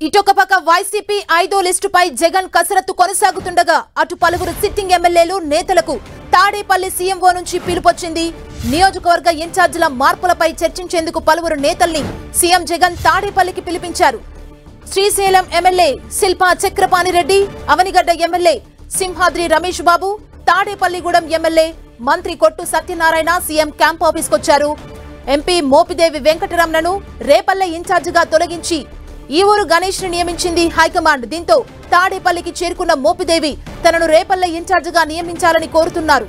ఇటొక పక్క వైసీపీ 5వ లిస్టుపై జగన్ కసరత్తు కొనసాగుతుండగా అటు పలువురు సిట్టింగ్ ఎమ్మెల్యేలు నేతలకు తాడేపల్లి సీఎంఓ నుంచి పిలుపొచ్చింది. నియోజకవర్గ ఇన్ఛార్జీల మార్పులపై చర్చించేందుకు పలువురు నేతల్ని సీఎం జగన్ తాడేపల్లికి పిలిపించారు. Srisailam MLA Shilpa Chakrapani Reddy, Avanigadda MLA Simhadri Ramesh Babu, Tadepalligudem MLA మంత్రి కొట్టు సత్యనారాయణ సీఎం క్యాంప్ ఆఫీస్కొచ్చారు. ఎంపీ మోపిదేవి వెంకటరమణను రేపల్లె ఇన్ఛార్జిగా తొలగించి ఈ ఊరు గణేష్ ని నియమించింది హైకమాండ్. దీంతో తాడేపల్లికి చేరుకున్న మోపిదేవి తనను రేపల్లె ఇన్ఛార్జిగా నియమించాలని కోరుతున్నారు.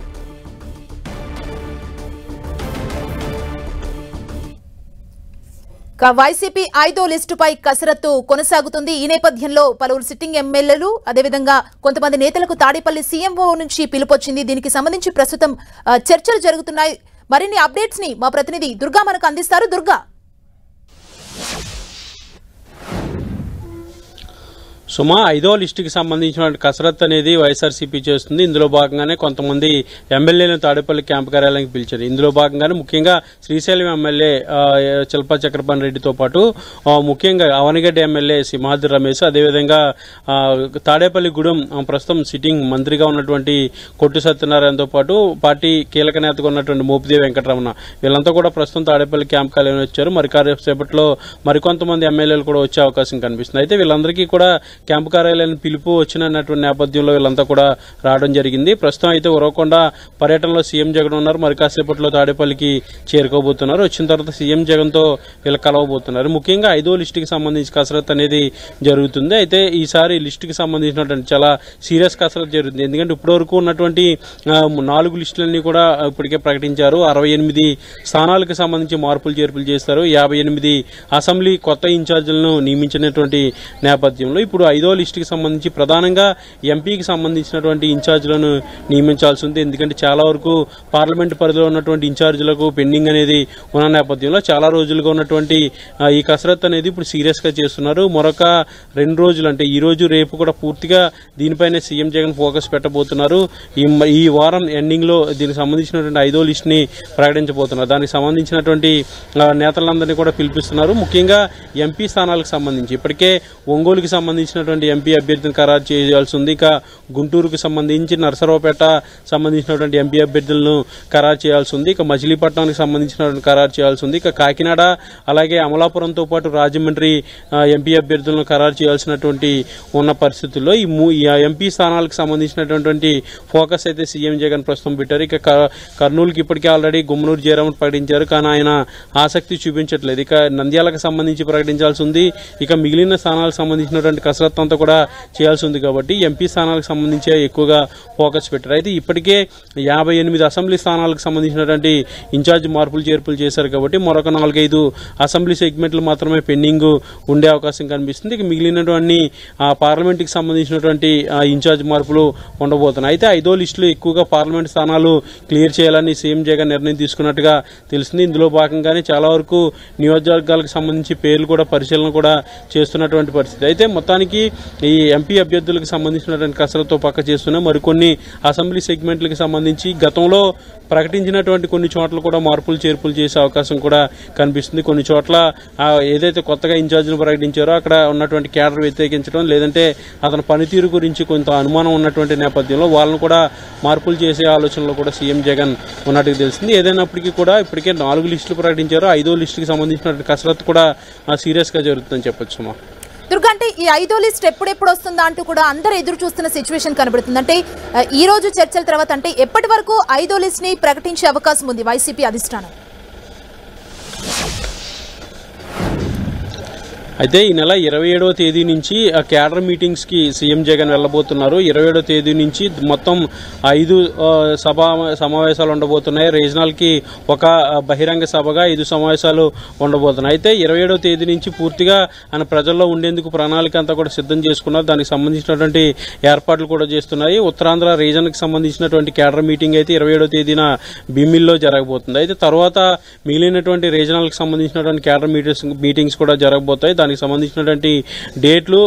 వైసీపీ 5వ లిస్టుపై కసరత్తు కొనసాగుతుంది. ఈ నేపథ్యంలో పలువురు సిట్టింగ్ ఎమ్మెల్యేలు అదేవిధంగా కొంతమంది నేతలకు తాడేపల్లి సీఎంఓ నుంచి పిలుపొచ్చింది. దీనికి సంబంధించి ప్రస్తుతం చర్చలు జరుగుతున్నాయి. మరిన్ని అప్డేట్స్ ని మా ప్రతినిధి దుర్గా మనకు అందిస్తారు. దుర్గా, సుమా 5వ లిస్టుకి సంబంధించిన కసరత్తు అనేది వైఎస్ఆర్సీపీ చేస్తుంది. ఇందులో భాగంగానే కొంతమంది ఎమ్మెల్యేలను తాడేపల్లి క్యాంపు కార్యాలయానికి పిలిచారు. ఇందులో భాగంగానే ముఖ్యంగా శ్రీశైలం ఎమ్మెల్యే శిల్పా చక్రపాణి రెడ్డితో పాటు ముఖ్యంగా అవనిగడ్డ ఎమ్మెల్యే సింహాద్రి రమేష్, అదేవిధంగా తాడేపల్లిగూడెం ప్రస్తుతం సిట్టింగ్ మంత్రిగా ఉన్నటువంటి కొట్టు సత్యనారాయణతో పాటు పార్టీ కీలక నేతగా ఉన్నటువంటి మోపిదేవి వెంకటరమణ, వీళ్ళంతా కూడా ప్రస్తుతం తాడేపల్లి క్యాంపు కార్యాలయం వచ్చారు. మరి కాసేపట్లో మరికొంతమంది ఎమ్మెల్యేలు కూడా వచ్చే అవకాశం కనిపిస్తుంది. అయితే వీళ్ళందరికీ కూడా క్యాంపు కార్యాలయాన్ని పిలుపు వచ్చినటువంటి నేపథ్యంలో వీళ్ళంతా కూడా రావడం జరిగింది. ప్రస్తుతం అయితే ఉరవకొండ పర్యటనలో సీఎం జగన్ ఉన్నారు. మరి కాసేపట్లో తాడేపల్లికి చేరుకోబోతున్నారు. వచ్చిన తర్వాత సీఎం జగన్ తో వీళ్ళు కలవబోతున్నారు. ముఖ్యంగా 5వ లిస్టుకి సంబంధించి కసరత్తు అనేది జరుగుతుంది. అయితే ఈసారి లిస్టుకి సంబంధించినటువంటి చాలా సీరియస్ కసరత్తు జరుగుతుంది. ఎందుకంటే ఇప్పటివరకు ఉన్నటువంటి 4 లిస్టులన్నీ కూడా ఇప్పటికే ప్రకటించారు. 68 స్థానాలకు సంబంధించి మార్పులు చేర్పులు చేస్తారు. 58 అసెంబ్లీ కొత్త ఇన్ఛార్జీలను నియమించినటువంటి నేపథ్యంలో ఇప్పుడు 5వ లిస్టుకి సంబంధించి ప్రధానంగా ఎంపీకి సంబంధించినటువంటి ఇన్ఛార్జీలను నియమించాల్సి ఉంది. ఎందుకంటే చాలా వరకు పార్లమెంటు పరిధిలో ఉన్నటువంటి ఇన్ఛార్జీలకు పెండింగ్ అనేది ఉన్న నేపథ్యంలో చాలా రోజులుగా ఉన్నటువంటి ఈ కసరత్తు అనేది ఇప్పుడు సీరియస్ గా చేస్తున్నారు. మరొక 2 రోజులు అంటే ఈ రోజు రేపు కూడా పూర్తిగా దీనిపైనే సీఎం జగన్ ఫోకస్ పెట్టబోతున్నారు. ఈ వారం ఎండింగ్ లో దీనికి సంబంధించినటువంటి 5వ లిస్ట్ ని ప్రకటించబోతున్నారు. దానికి సంబంధించినటువంటి నేతలందరినీ కూడా పిలిపిస్తున్నారు. ముఖ్యంగా ఎంపీ స్థానాలకు సంబంధించి ఇప్పటికే ఒంగోలుకి సంబంధించినటువంటి ఎంపీ అభ్యర్థిని ఖరారు చేయాల్సి ఉంది. ఇక గుంటూరుకు సంబంధించి నరసరావుపేట సంబంధించినటువంటి ఎంపీ అభ్యర్థులను ఖరారు చేయాల్సి ఉంది. ఇక మచిలీపట్నానికి సంబంధించినటువంటి ఖరారు చేయాల్సి ఉంది. ఇక కాకినాడ అలాగే అమలాపురంతో పాటు రాజమండ్రి ఎంపీ అభ్యర్థులను ఖరారు చేయాల్సినటువంటి ఉన్న పరిస్థితుల్లో ఈ ఎంపీ స్థానాలకు సంబంధించినటువంటి ఫోకస్ అయితే సీఎం జగన్ ప్రస్తుతం పెట్టారు. ఇక కర్నూలుకి ఇప్పటికే ఆల్రెడీ గుమ్మనూరు జయరామన్ ప్రకటించారు. కానీ ఆయన ఆసక్తి చూపించట్లేదు. ఇక నంద్యాలకు సంబంధించి ప్రకటించాల్సి ఉంది. ఇక మిగిలిన స్థానాలకు సంబంధించినటువంటి కసరత్తు అంతా కూడా చేయాల్సి ఉంది. కాబట్టి ఎంపీ స్థానాలకు సంబంధించి ఎక్కువగా ఫోకస్ పెట్టారు. అయితే ఇప్పటికే 58 అసెంబ్లీ స్థానాలకు సంబంధించినటువంటి ఇన్ఛార్జ్ మార్పులు చేర్పులు చేశారు. కాబట్టి మరొక 4-5 అసెంబ్లీ సెగ్మెంట్లు మాత్రమే పెండింగ్ ఉండే అవకాశం కనిపిస్తుంది. ఇక మిగిలినటువంటి పార్లమెంట్కి సంబంధించినటువంటి ఇన్ఛార్జ్ మార్పులు ఉండబోతున్నాయి. అయితే 5వ లిస్టులో ఎక్కువగా పార్లమెంట్ స్థానాలు క్లియర్ చేయాలని సీఎం జగన్ నిర్ణయం తీసుకున్నట్టుగా తెలిసింది. ఇందులో భాగంగానే చాలా వరకు నియోజకవర్గాలకు సంబంధించి పేర్లు కూడా పరిశీలన కూడా చేస్తున్నటువంటి పరిస్థితి. అయితే మొత్తానికి ఈ ఎంపీ అభ్యర్థులకు సంబంధించినటువంటి కసరత్తు పక్క చేస్తున్న మరికొన్ని అసెంబ్లీ సెగ్మెంట్లకు సంబంధించి గతంలో ప్రకటించినటువంటి కొన్ని చోట్ల కూడా మార్పులు చేర్పులు చేసే అవకాశం కూడా కనిపిస్తుంది. కొన్ని చోట్ల ఏదైతే కొత్తగా ఇన్ఛార్జీలు ప్రకటించారో అక్కడ ఉన్నటువంటి క్యాడర్ వ్యతిరేకించడం, లేదంటే అతని పనితీరు గురించి కొంత అనుమానం ఉన్నటువంటి నేపథ్యంలో వాళ్ళను కూడా మార్పులు చేసే ఆలోచనలో కూడా సీఎం జగన్ ఉన్నట్టుగా తెలిసింది. ఏదైనప్పటికీ కూడా ఇప్పటికే 4 లిస్టులు ప్రకటించారో 5వ లిస్టుకి సంబంధించినటువంటి కసరత్తు కూడా సీరియస్ గా జరుగుతుందని చెప్పొచ్చు. దుర్గా, అంటే ఈ 5వ లిస్ట్ ఎప్పుడెప్పుడు వస్తుందా అంటూ కూడా అందరూ ఎదురు చూస్తున్న సిచ్యువేషన్ కనబడుతుంది. అంటే ఈ రోజు చర్చల తర్వాత అంటే ఎప్పటి వరకు 5వ లిస్ట్ ని ప్రకటించే అవకాశం ఉంది వైసీపీ అధిష్టానం? అయితే ఈ నెల 27వ తేదీ నుంచి క్యాడర్ మీటింగ్స్ కి సీఎం జగన్ వెళ్లబోతున్నారు. 27వ తేదీ నుంచి మొత్తం 5 సమావేశాలు ఉండబోతున్నాయి. రీజనల్ కి ఒక బహిరంగ సభగా 5 సమావేశాలు ఉండబోతున్నాయి. అయితే 27వ తేదీ నుంచి పూర్తిగా ఆయన ప్రజల్లో ఉండేందుకు ప్రణాళిక అంతా కూడా సిద్ధం చేసుకున్నారు. దానికి సంబంధించినటువంటి ఏర్పాట్లు కూడా చేస్తున్నాయి. ఉత్తరాంధ్ర రీజన్ కి సంబంధించినటువంటి క్యాడర్ మీటింగ్ అయితే 27వ తేదీన భీమిల్లో జరగబోతుంది. అయితే తర్వాత మిగిలినటువంటి రీజనల్ కి సంబంధించినటువంటి క్యాడర్ మీటింగ్స్ కూడా జరగబోతాయి. దానికి దానికి సంబంధించినటువంటి డేట్లు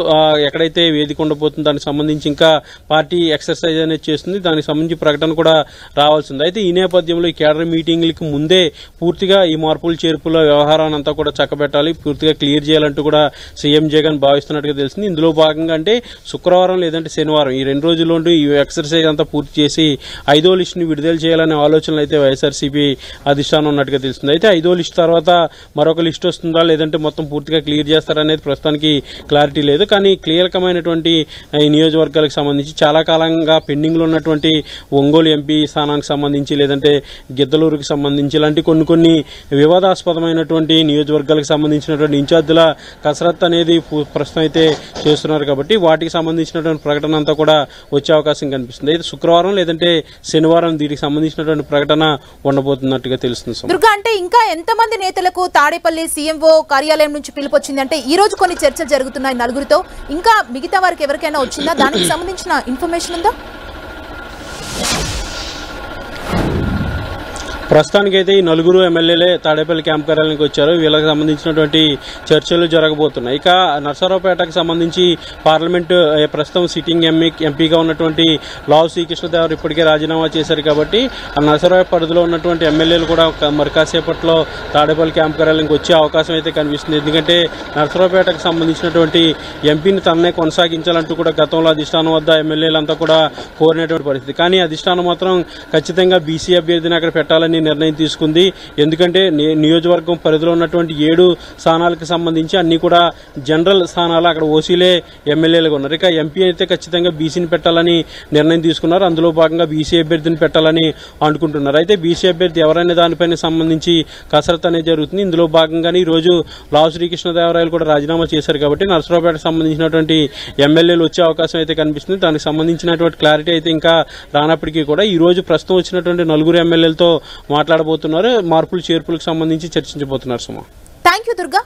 ఎక్కడైతే వేదిక ఉండబోతుందో దానికి సంబంధించి ఇంకా పార్టీ ఎక్సర్సైజ్ అనేది చేస్తుంది. దానికి సంబంధించి ప్రకటన కూడా రావాల్సింది. అయితే ఈ నేపథ్యంలో ఈ కేడర్ మీటింగ్లకి ముందే పూర్తిగా ఈ మార్పులు చేర్పుల వ్యవహారాన్ని అంతా కూడా చక్కబెట్టాలి, పూర్తిగా క్లియర్ చేయాలంటూ కూడా సీఎం జగన్ భావిస్తున్నట్టుగా తెలిసింది. ఇందులో భాగంగా అంటే శుక్రవారం లేదంటే శనివారం ఈ 2 రోజుల్లో ఈ ఎక్సర్సైజ్ అంతా పూర్తి చేసి 5వ లిస్టుని విడుదల చేయాలనే ఆలోచనలు అయితే వైఎస్ఆర్సీపీ అధిష్టానం ఉన్నట్టుగా తెలుస్తుంది. అయితే 5వ లిస్టు తర్వాత మరొక లిస్టు వస్తుందా లేదంటే మొత్తం పూర్తిగా క్లియర్ చేస్తారనేది ప్రస్తుతానికి క్లారిటీ లేదు. కానీ కీలకమైనటువంటి ఈ నియోజకవర్గాలకు సంబంధించి చాలా కాలంగా పెండింగ్ లో ఉన్నటువంటి ఒంగోలు ఎంపీ స్థానానికి సంబంధించి లేదంటే గిద్దలూరుకి సంబంధించి ఇలాంటి కొన్ని వివాదాస్పదమైనటువంటి నియోజకవర్గాలకు సంబంధించినటువంటి ఇన్ఛార్జీల కసరత్ అనేది ప్రస్తుతం అయితే చేస్తున్నారు. కాబట్టి వాటికి సంబంధించినటువంటి ప్రకటన అంతా కూడా వచ్చే అవకాశం కనిపిస్తుంది. అయితే శుక్రవారం లేదంటే శనివారం దీనికి సంబంధించినటువంటి ప్రకటన ఉండబోతున్నట్టుగా తెలుస్తుంది. దుర్గా, అంటే ఇంకా ఎంతమంది నేతలకు తాడేపల్లి సీఎంఓ కార్యాలయం నుంచి పిలుపొచ్చింది? అంటే ఈ రోజు కొన్ని చర్చలు జరుగుతున్నాయి నలుగురితో, ఇంకా మిగతా వారికి ఎవరికైనా వచ్చిందా? దానికి సంబంధించిన ఇన్ఫర్మేషన్ ఉందా? ప్రస్తుతానికైతే ఈ 4 ఎమ్మెల్యేలే తాడేపల్లి క్యాంప్ కార్యాలయానికి వచ్చారు. వీళ్ళకి సంబంధించినటువంటి చర్చలు జరగబోతున్నాయి. ఇక నర్సరావుపేటకు సంబంధించి పార్లమెంటు ప్రస్తుతం సిట్టింగ్ ఎంపీగా ఉన్నటువంటి లావు శ్రీకృష్ణదేవరాయలు ఇప్పటికే రాజీనామా చేశారు. కాబట్టి ఆ నర్సరావుపేట పరిధిలో ఉన్నటువంటి ఎమ్మెల్యేలు కూడా మరి కాసేపట్లో తాడేపల్లి క్యాంప్ కార్యాలయానికి వచ్చే అవకాశం అయితే కనిపిస్తుంది. ఎందుకంటే నర్సరావుపేటకు సంబంధించినటువంటి ఎంపీని తననే కొనసాగించాలంటూ కూడా గతంలో అధిష్టానం వద్ద ఎమ్మెల్యేలంతా కూడా కోరినటువంటి పరిస్థితి. కానీ అధిష్టానం మాత్రం ఖచ్చితంగా బీసీ అభ్యర్థిని అక్కడ పెట్టాలని నిర్ణయం తీసుకుంది. ఎందుకంటే నియోజకవర్గం పరిధిలో ఉన్నటువంటి 7 స్థానాలకు సంబంధించి అన్ని కూడా జనరల్ స్థానాలు, అక్కడ ఓసీలే ఎమ్మెల్యేలుగా ఉన్నారు. ఇక ఎంపీ అయితే ఖచ్చితంగా బీసీని పెట్టాలని నిర్ణయం తీసుకున్నారు. అందులో భాగంగా బీసీ అభ్యర్థిని పెట్టాలని అనుకుంటున్నారు. అయితే బీసీ అభ్యర్థి ఎవరైనా దానిపైన సంబంధించి కసరత్తు అనేది జరుగుతుంది. ఇందులో భాగంగానే ఈ రోజు లావు శ్రీకృష్ణదేవరాయలు కూడా రాజీనామా చేశారు. కాబట్టి నర్సరావుపేటకు సంబంధించినటువంటి ఎమ్మెల్యేలు వచ్చే అవకాశం అయితే కనిపిస్తుంది. దానికి సంబంధించినటువంటి క్లారిటీ అయితే ఇంకా రానప్పటికీ కూడా ఈ రోజు ప్రస్తుతం వచ్చినటువంటి 4 ఎమ్మెల్యేలతో మాట్లాడబోతున్నారు. మార్పులు చేర్పులకు సంబంధించి చర్చించబోతున్నారు. సుమా, థ్యాంక్ యూ దుర్గా.